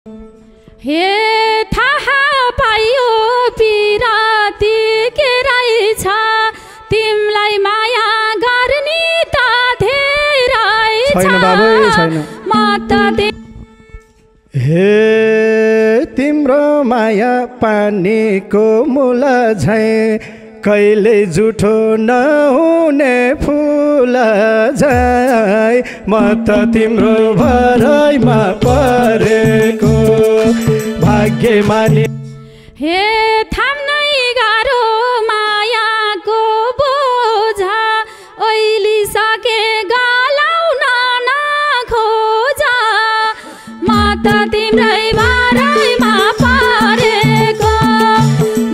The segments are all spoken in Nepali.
हे थाहा पाइयो पिराती के रहेछ तिमलाई माया गर्ने त धेरै छैन बाबु छैन म त हे तिम्रो माया पानीको मूल झै कहिले जुठो नहुने फुल झै म त तिम्रो भराइमा परेको भाग्यमानी हे थाम्नै गाह्रो मायाको बोझा ओइलिसके गलाउन नखोजा म त तिम्रै भराइमा परेको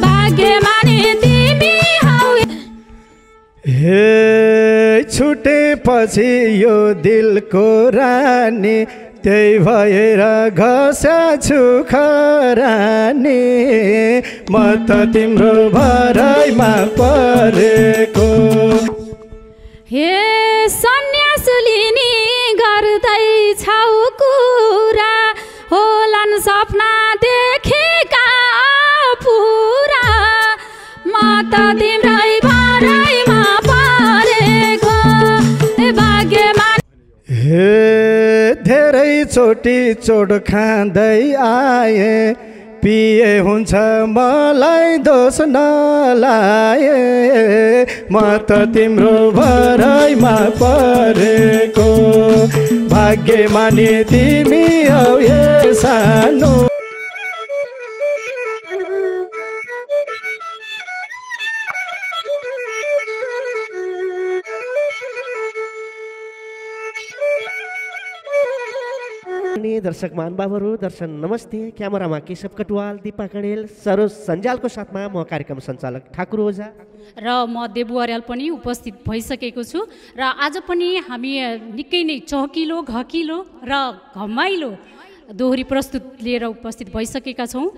भाग्यमानी तिमी हौ। हे छुटेपछि यो दिलको रानी त्यही भएर घस्याछु खरानी म त तिम्रो भराइमा परेको। हे सन्यास लिने गर्दैछौ कुरा होलान् सपना देखेका पुरा म त तिम्रै भराइमा परेको भाग्यमानी। हे धेरै चोटि चोट खाँदै आए पिए हुन्छ मलाई दोष नलाए म त तिम्रो भराइमा परेको भाग्यमानी तिमी हौ ए सानो। दर्शक महानुभावहरू दर्शन नमस्ते। क्यामेरामा केशव कटुवाल, दीपा कणेल, सरोज सञ्जालको साथमा म कार्यक्रम सञ्चालक ठाकुर ओझा र म देबु अर्याल पनि उपस्थित भइसकेको छु र आज पनि हामी निकै नै चहकिलो घकिलो र घमाइलो दोहोरी प्रस्तुत लिएर उपस्थित भइसकेका छौँ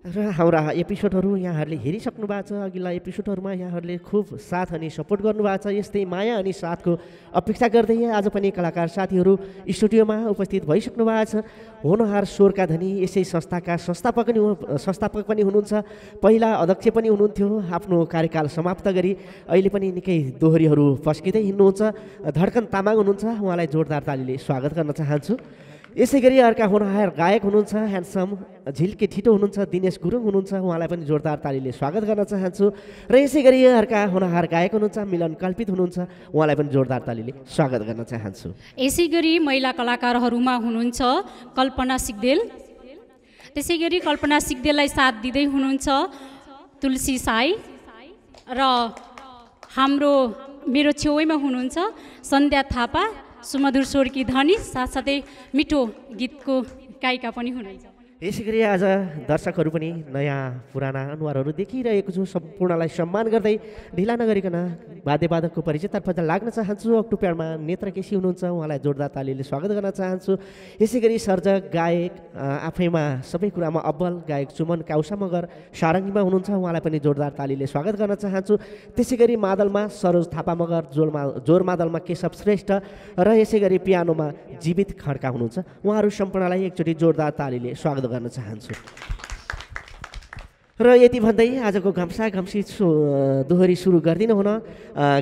र हाम्रा एपिसोडहरू यहाँहरूले हेरिसक्नु भएको छ। अघिल्ला एपिसोडहरूमा यहाँहरूले खुब साथ अनि सपोर्ट गर्नुभएको छ। यस्तै माया अनि साथको अपेक्षा गर्दै आज पनि कलाकार साथीहरू स्टुडियोमा उपस्थित भइसक्नु भएको छ। होनहार स्वरका धनी यसै संस्थाका संस्थापक पनि हुनुहुन्छ, पहिला अध्यक्ष पनि हुनुहुन्थ्यो। आफ्नो कार्यकाल समाप्त गरी अहिले पनि निकै दोहोरीहरू पस्किँदै हिँड्नुहुन्छ। धड्कन तामाङ हुनुहुन्छ, उहाँलाई जोरदार तालीले स्वागत गर्न चाहन्छु। यसै गरी अर्का होनहार गायक हुनुहुन्छ, ह्यान्डसम झिल्के ठिटो हुनुहुन्छ, दिनेश गुरुङ हुनुहुन्छ, उहाँलाई पनि जोरदार तालीले स्वागत गर्न चाहन्छु। र यसै गरी अर्का होनहार गायक हुनुहुन्छ, मिलन कल्पित हुनुहुन्छ, उहाँलाई पनि जोरदार तालीले स्वागत गर्न चाहन्छु। यसै गरी महिला कलाकारहरूमा हुनुहुन्छ कल्पना सिग्देल, त्यसै गरी कल्पना सिग्देललाई साथ दिँदै हुनुहुन्छ तुलसी साई र मेरो छेउमा हुनुहुन्छ सन्ध्या थापा, सुमधुर स्वरकी धनी, साथसाथै मिठो गीतको गायिका पनि हुनुहुन्छ। यसै गरी आज दर्शकहरू पनि नयाँ पुराना अनुहारहरू देखिरहेको छु। सम्पूर्णलाई सम्मान गर्दै ढिला नगरिकन वाद्यवादकको परिचयतर्फ लाग्न चाहन्छु। अक्टोपरमा नेत्र केसी हुनुहुन्छ, उहाँलाई जोरदार तालीले स्वागत गर्न चाहन्छु। यसै गरी सर्जक गायक आफैमा सबै कुरामा अब्बल गायक सुमन काउसा मगर सारङ्गीमा हुनुहुन्छ, उहाँलाई पनि जोरदार तालीले स्वागत गर्न चाहन्छु। त्यसै गरी मादलमा सरोज थापा मगर, जोर मादलमा केशव श्रेष्ठ र यसै गरी पियानोमा जीवित खड्का हुनुहुन्छ, उहाँहरू सम्पूर्णलाई एकचोटि जोरदार तालीले स्वागत गर्न चाहन्छु। र यति भन्दै आजको घम्सा घम्सी दोहोरी सुरु गरिदिनु हुन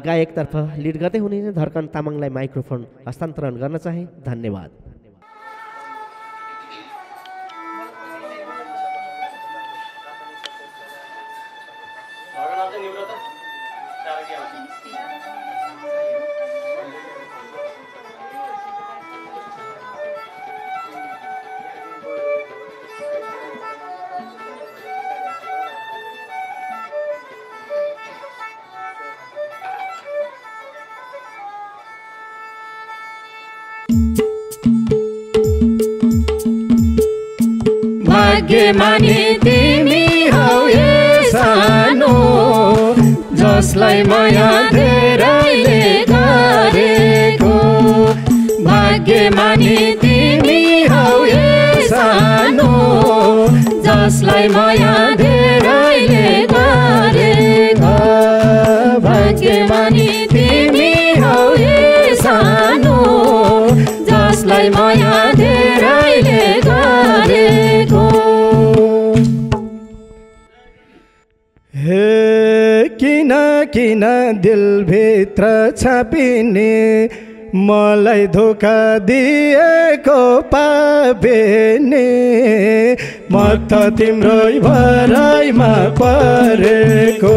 गायकतर्फ लिड गर्दै हुने धड्कन तामाङलाई माइक्रोफोन हस्तान्तरण गर्न चाहे। धन्यवाद। भाग्यमानी तिमी हौ ए सानो जसलाई माया धेरैले गरेको। भाग्यमानी तिमी हौ ए सानो जसलाई माया धेरैले गरेको। भाग्यमानी तिमी हौ ए सानो जसलाई माया धेरैले गरेको। किन दिलभित्र छापिने मलाई धोका दिएको पापेने म त तिम्रै भराइमा परेको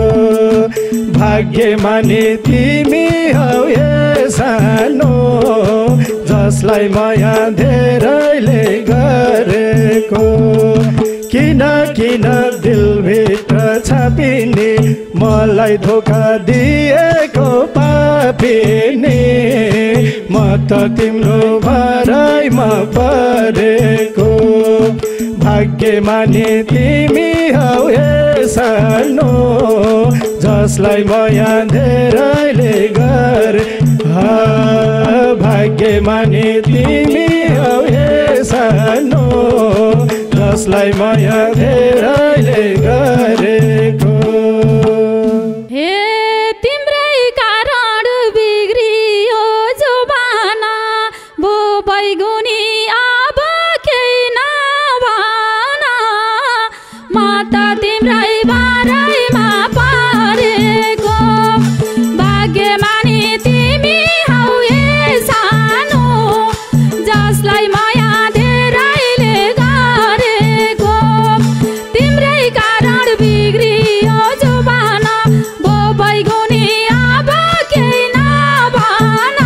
भाग्यमानी तिमी हौ ए सानो जसलाई माया धेरैले गरेको किन किन दिलभित्र छापिने मलाई धोका दिएको पापिने म त तिम्रो भराइमा परेको भाग्यमानी तिमी हौ ए सानो जसलाई माया धेरैले गरे भाग्यमानी तिमी हौ ए सानो जसलाई माया धेरैले गरेको हे तिम्रै कारण बिग्रियो जुबाना भो बैगुनी अब केही नभन म त तिम्रै बारैमा परेको भाग्यमानी तिमी हौ ए सानो जसलाई माया धेरैले गरेको तिम्रै कारण बिग्रियो जुबाना भो बैगुनी अब केही नभन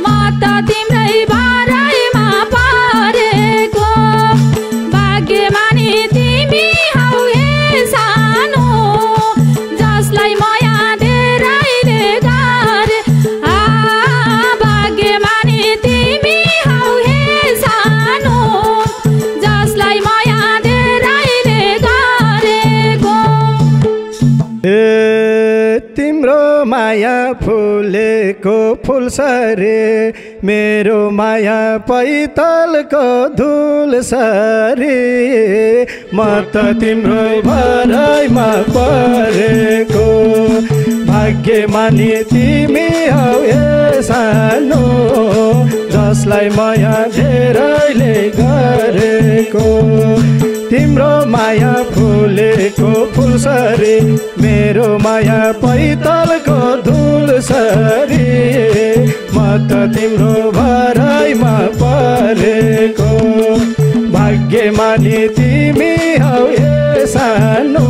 म त तिम्रै बारैमा परेको भाग्यमानी तिमी हौ ए सानो जसलाई माया धेरैले गरे भाग्यमानी तिमी हौ ए सानो जसलाई माया धेरैले गरेको तिम्रो माया फुलेको फुलसरे मेरो माया पैतालको धुल सरे म त तिम्रो भराइमा परेको भाग्यमानी तिमी हौ ए सानो जसलाई माया धेरैले गरेको तिम्रो माया फुलेको फुलसरी मेरो माया पैतालको धुल सरी म त तिम्रो भराइमा परेको भाग्यमानी तिमी हौ ए सानो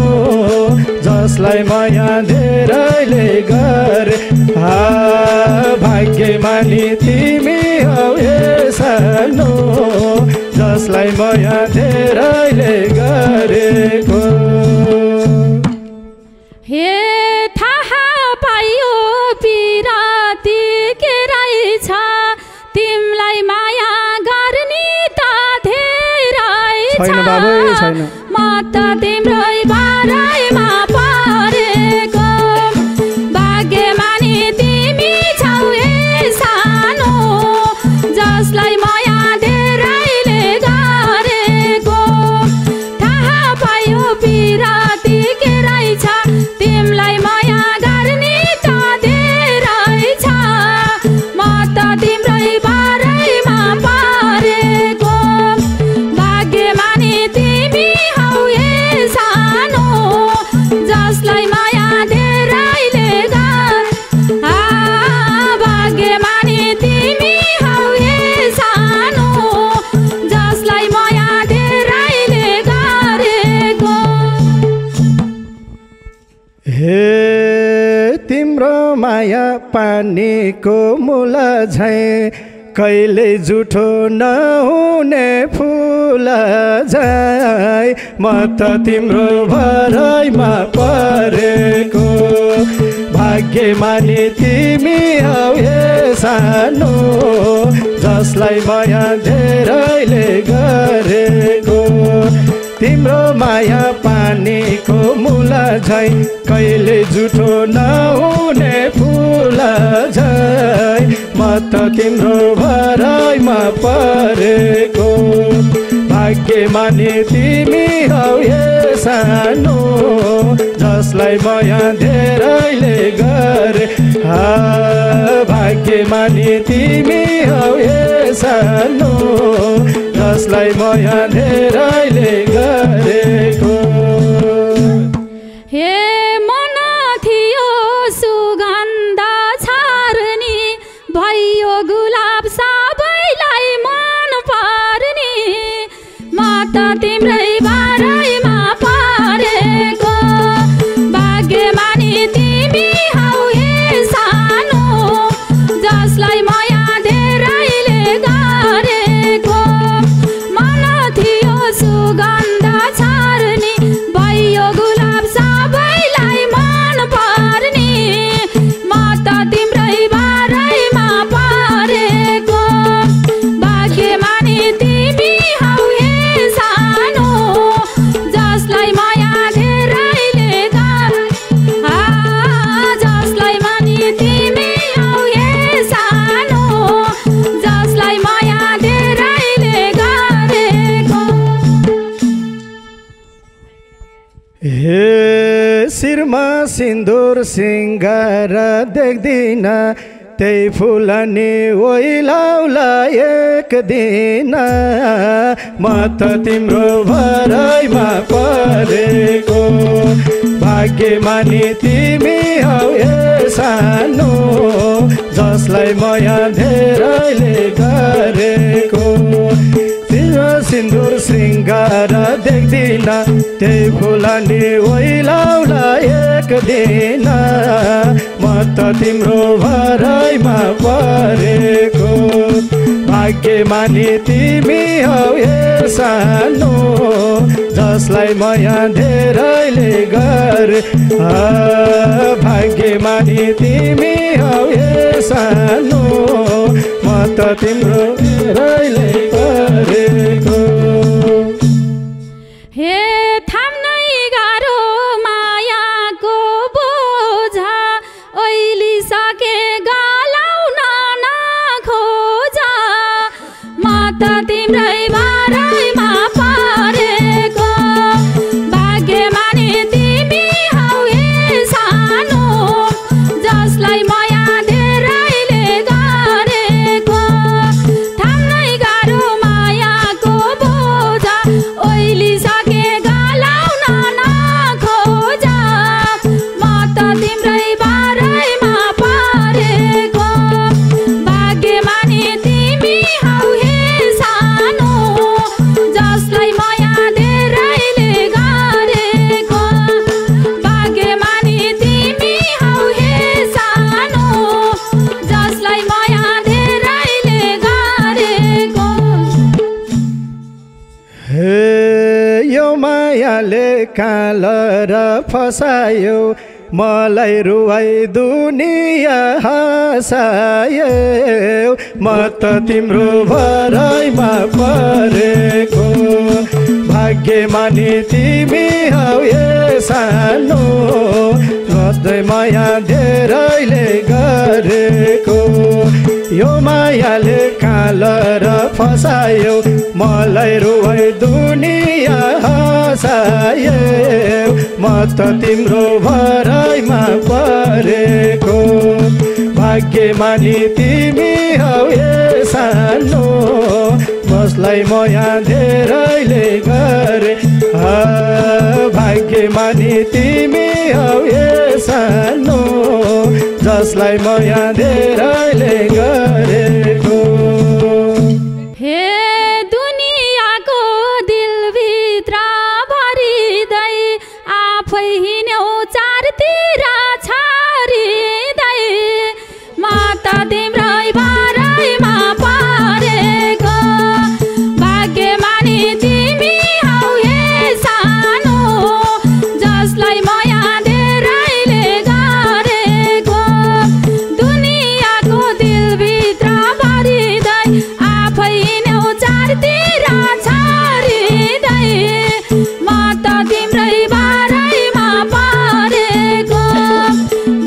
जसलाई माया धेरैले गरे भाग्यमानी तिमी हौ ए सानो जसलाई माया धेरैले गरेको हे थाहा पाइयो पिराती के रहेछ तिमलाई माया गर्ने त धेरै छ म त तिम्रै बारैमा परेको भाग्यमानी तिमी छौ ए सानो जसलाई माया धेरैले गरेको थाहा पायो पिराती के रहेछ तिमलाई माया गर्ने त धेरै छ म त तिम्रै बारैमा परेको भाग्यमानी तिमी हौ ए सानो जसलाई माया धेरैले गरे भाग्यमानी तिमी हौ ए सानो जसलाई माया धेरैले गरेको हे तिम्रो माया पानीको मूल झै कहिले जुठो नहुने फुल झै म त तिम्रो भराइमा परेको भाग्यमानी तिमी हौ ए सानो जसलाई माया धेरैले गरेको तिम्रो माया पानीको मूल झै कहिले जुठो नहुने फुल झै म त तिम्रो भराइमा परेको भाग्यमानी तिमी हौ ए सानो जसलाई माया धेरैले गरे भाग्यमानी तिमी हौ ए सानो जसलाई माया धेरैले गरेको हे मन थियो त तिम्रै बारैमा परेको भाग्यमानी तिमी हौ हे सानो जसलाई माया धेरैले गरेको मन थियो सुगन्ध छर्नी भयो गुलाब सबैलाई मन पर्ने म त तिम्रै बारैमा परेको भाग्यमानी तिमी हौ हे सानो जसलाई माया धेरैले जसलाई मानी तिमी हौ हे सानो जसलाई माया धेरैले गरेको हे शिरमा सिन्दुर सिङ्गार देख्दिन त्यही फुलनी ओइलाउला एक दिन म त तिम्रो भराइमा परेको भाग्यमानी तिमी हौ हे सानो जसलाई माया धेरैले गरेको सिन्दुर श्रृङ्गार देख्दिन त्यही फुलनी ओइलाउला एक दिन म त तिम्रो भराइमा परेको भाग्यमानी तिमी हौ हे सानो जसलाई माया धेरैले गरे भाग्यमानी तिमी हौ हे सानो म त तिम्रो धेरैले गरेको हे थाम्नै गाह्रो मायाको बोझा ओइलिसके गलाउन नखोजा म त तिम्रै बारैमा परेको भाग्यमानी तिमी हौ हे सानो जसलाई माया धेरैले गरेको थाम्नै गाह्रो मायाको बोझा ओइलिसके गलाउन नखोजा म त तिम्रै बारैमा परेको भाग्यमानी तिमी हौ हे सानो जसलाई माया धेरैले गरेको भाग्यमानी तिमी हौ हे सानो जसलाई माया धेरैले गरेको हे यो मायाले काल र फसायो मलाई रुवाई दुनियाँ हँसायो म त तिम्रो भराइमा परेको भाग्यमानी तिमी हौ हे सानो सधैँ माया धेरैले गरेको यो मायाले काल र फसायो मलाई रुवाई दुनियाँ हँसायो म त तिम्रो भराइमा परेको भाग्यमानी तिमी हौ हे सानो जसलाई माया धेरैले गरे भाग्यमानी तिमी हौ हे सानो जसलाई माया धेरैले गरेको हे दुनियाँको दिलभित्र भरिँदै आफै हिँड्यौ चारतिर छरिँदै म त तिम्रै बारैमा परेको भाग्यमानी तिमी हौ हे सानो जसलाई माया धेरैले गरेको दुनियाँको दिलभित्र भरिँदै आफै हिँड्यौ चारतिर छरिँदै म त तिम्रै बारैमा परेको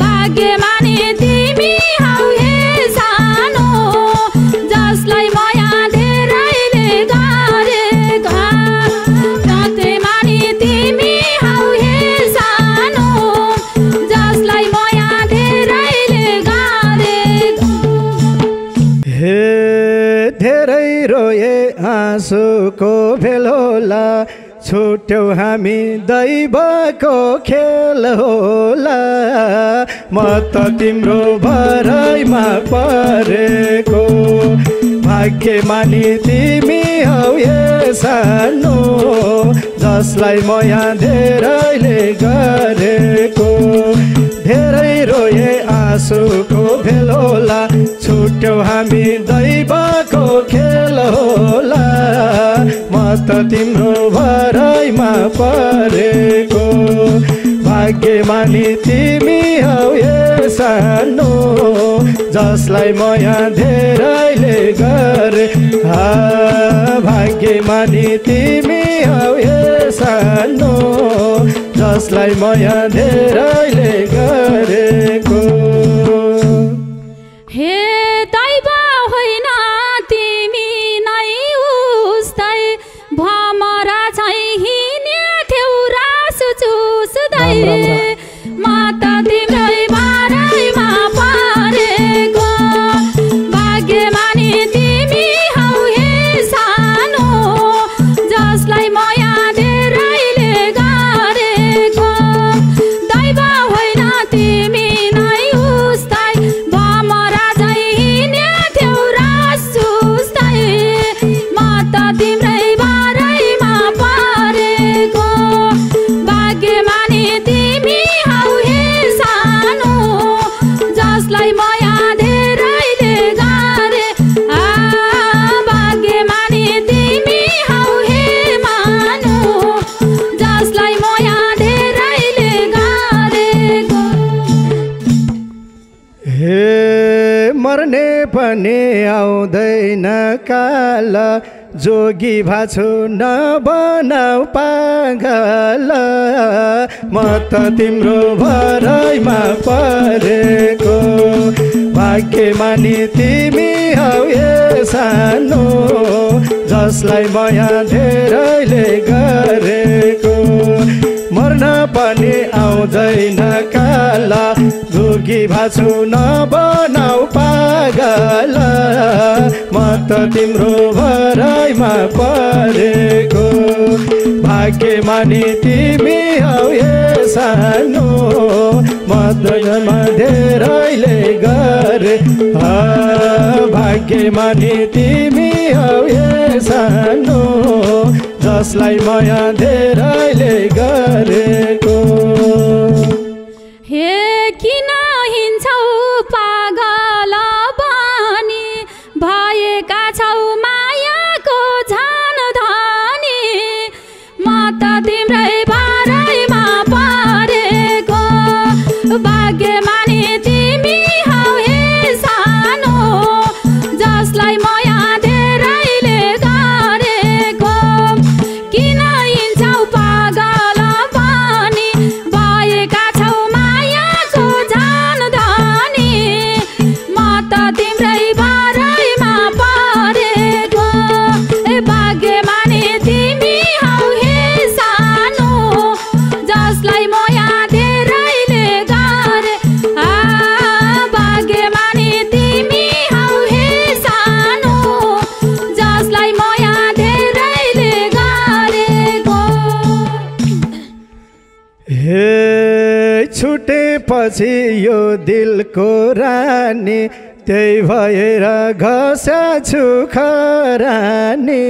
भाग्यमानी तिमी हौ हे सानो जसलाई माया धेरैले गरेको भाग्यमानी तिमी हौ हे सानो जसलाई माया धेरैले गरेको हे धेरै रोए आँसुको भेल होला छुट्यौ हामी दैवको खेल होला म त तिम्रो भराइमा परेको भाग्यमानी तिमी हौ हे सानो जसलाई माया धेरैले गरेको धेरै रोए आँसुको भेल होला छुट्यौ हामी दैवको खेल होला म त तिम्रो भराइमा परेको भाग्यमानी तिमी हौ ए सानो जसलाई माया धेरैले गरे भाग्यमानी तिमी हौ ए सानो जसलाई माया धेरैले गरेको हे दैव होइन तिमी नै उस्तै भमरा चाहिँ हिँड्थ्यौ रासु चुस्दै म त तिम्रै बारैमा परेको भाग्यमानी तिमी हौ हे सानो जसलाई माया धेरैले गरेको दैव होइन तिमी नै उस्तै भमरा चाहिँ हिँड्थ्यौ रासु चुस्दै म त तिम्रै बारैमा परेको भाग्यमानी तिमी हौ हे सानो जसलाई माया धेरैले गरे भाग्यमानी तिमी हौ हे मानो जसलाई माया धेरैले गरेको हे मर्ने पनि आउँदैन काल जोगी भाछु नबनाऊ पागल म त तिम्रो भराइमा परेको भाग्यमानी तिमी हौ ए सानो जसलाई माया धेरैले गरेको मर्न पनि आउँदैन काल जोगी भाछु नबनाऊ पागल म त तिम्रो भराइमा परेको भाग्यमानी तिमी हौ ए सानो म त धेरैले गरे भाग्यमानी तिमी हौ ए सानो जसलाई माया धेरैले गरेको हे किन हिँड्छौ पागल बनी भएका छौ मायाको झन धनी म त तिम्रै भराइमा परेको भाग्यमानी तिमी हौ हे सानो जसलाई माया धेरैले गरेको किन हिँड्छौ पागल बनी भएका छौ मायाको झन धनी म त तिम्रै भराइमा परेको भाग्यमानी तिमी हौ हे सानो जसलाई माया धेरैले गरे भाग्यमानी तिमी हौ हे सानो जसलाई माया धेरैले गरेको हे छुटेपछि यो दिलको रानी त्यही भएर घस्याछु खरानी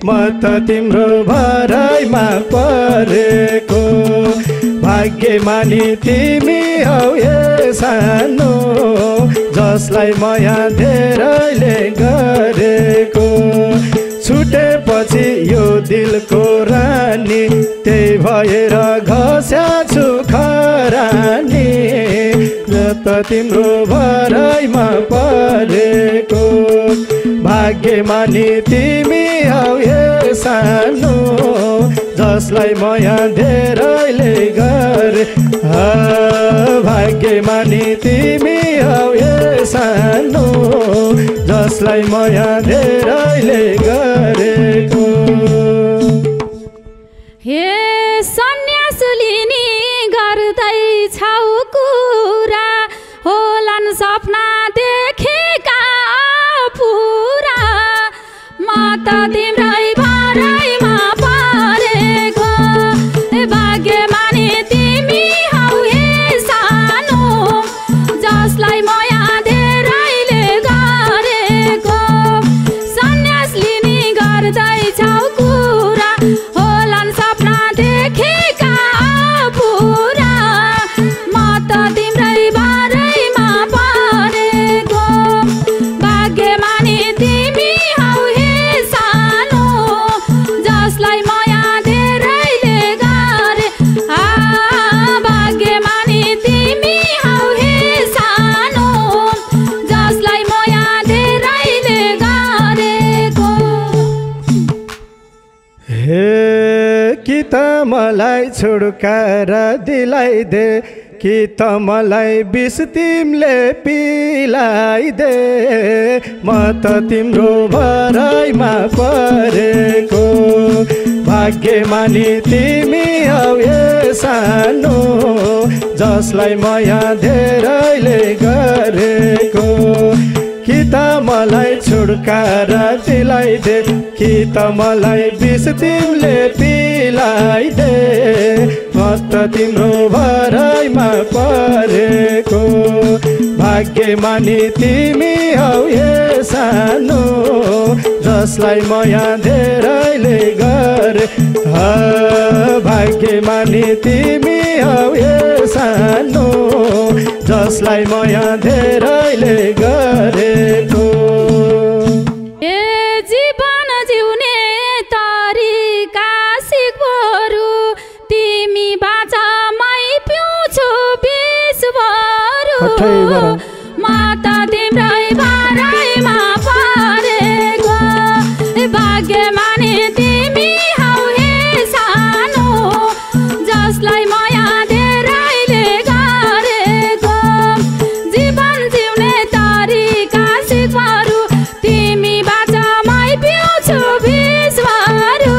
म त तिम्रो भराइमा परेको भाग्यमानी तिमी हौ ए सानो जसलाई माया धेरैले गरेको छुटेपछि यो दिलको रानी त्यही भएर घस्याछु खरानी त तिम्रो भराइमा परेको भाग्यमानी तिमी हौ ए सानो जसलाई माया धेरैले गरे भाग्यमानी तिमी हौ ए सानो जसलाई माया धेरैले गरेको हे सन्यास लिने गर्दैछौ कुरा होलान् सपना देखेका पुरा म त तिम्रै भराइमा परेको भाग्यमानी तिमी हौ हे सानो जसलाई माया धेरैले गरेको सन्यास लिने गर्दैछौ कुरा होलान् हे कि त मलाई छुड्कारा दिलाइदे कि त मलाई बिस तिमीले पिलाइदे म त तिम्रो भराइमा परेको भाग्यमानी तिमी हौ ए सानो जसलाई माया धेरैले गरेको कि त मलाई छुड्कारा दिलाइदे कि त मलाई बिस तिमीले पिलाइदे म त तिम्रो भराइमा परेको भाग्यमानी तिमी हौ ए सानो जसलाई माया धेरैले गरे भाग्यमानी तिमी हौ ए सानो जसलाई माया धेरैले गरेको जीवन जिउने तरिका सिक्बरू तिमी बाचामै पिउँछु विषहरू माता तिम्रै भराइमा परेको भाग्यमानी तिमी हौ हे सानो जसलाई माया धेरैले गरेको जीवन जिउने तरिका सिक्बरू तिमी बाचामै पिउँछु विषहरू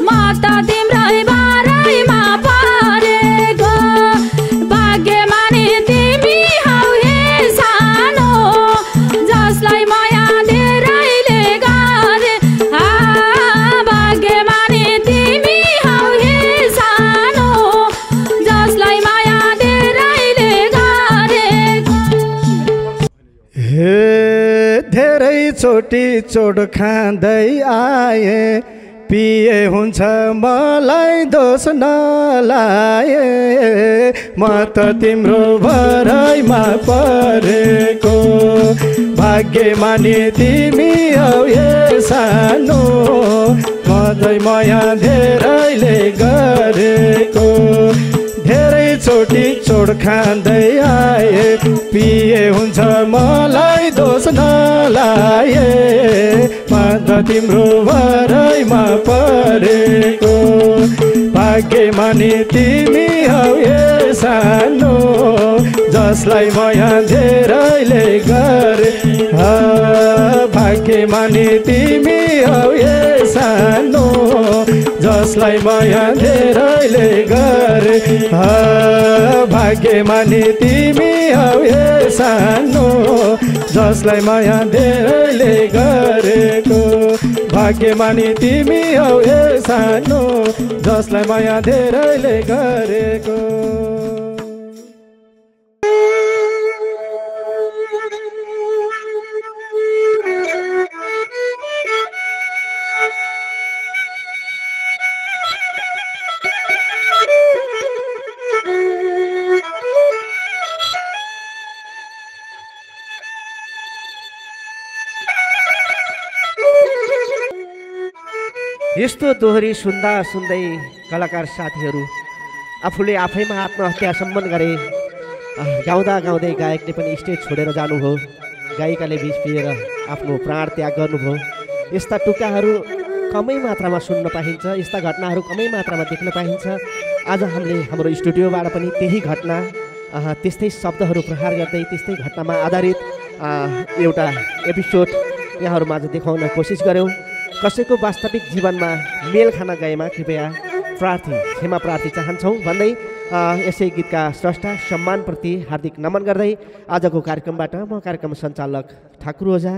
माता तिम्रै भराइमा परेको भाग्यमानी तिमी हौ हे सानो जसलाई माया धेरैले गरे भाग्यमानी तिमी हौ हे सानो जसलाई माया धेरैले गरेको हे धेरै चोटि चोट खाँदै आए पिए हुन्छ मलाई दोष नलाए म त तिम्रो भराइमा परेको भाग्यमानी तिमी हौ ए सानो मजै माया धेरैले गरेको धेरै चोटि चोट खाँदै आए पिए हुन्छ मलाई दोष नलाए म त तिम्रो भराइमा परेको भाग्यमानी तिमी हौ ए सानो जसलाई माया धेरैले गरे भाग्यमानी तिमी हौ ए सानो जसलाई माया धेरैले गरे भाग्यमानी तिमी हौ ए सानो जसलाई माया धेरैले गरेको भाग्यमानी तिमी हौ ए सानो जसलाई माया धेरैले गरेको यस्तो दोहोरी सुन्दा सुन्दै कलाकार साथीहरू आफूले आफैमा आत्महत्यासम्म गरे गाउँदा गाउँदै गायकले पनि स्टेज छोडेर जानुभयो गायिकाले बिच पिएर आफ्नो प्राण त्याग गर्नुभयो यस्ता टुक्काहरू कमै मात्रामा सुन्न पाइन्छ यस्ता घटनाहरू कमै मात्रामा देख्न पाइन्छ आज हामीले हाम्रो स्टुडियोबाट पनि त्यही घटना त्यस्तै शब्दहरू प्रहार गर्दै त्यस्तै घटनामा आधारित एउटा एपिसोड यहाँहरूमाझ देखाउन कोसिस गऱ्यौँ कसैको वास्तविक जीवनमा मेल खान गएमा कृपया क्षमा प्रार्थी चाहन्छौँ भन्दै यसै गीतका स्रष्टा सम्मानप्रति हार्दिक नमन गर्दै आजको कार्यक्रमबाट म कार्यक्रम सञ्चालक ठाकुर ओझा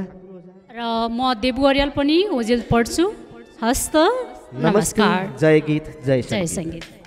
र म देबु अर्याल पनि ओजेल पढ्छु हस्त नमस्कार जय गीत जय सङ्गीत।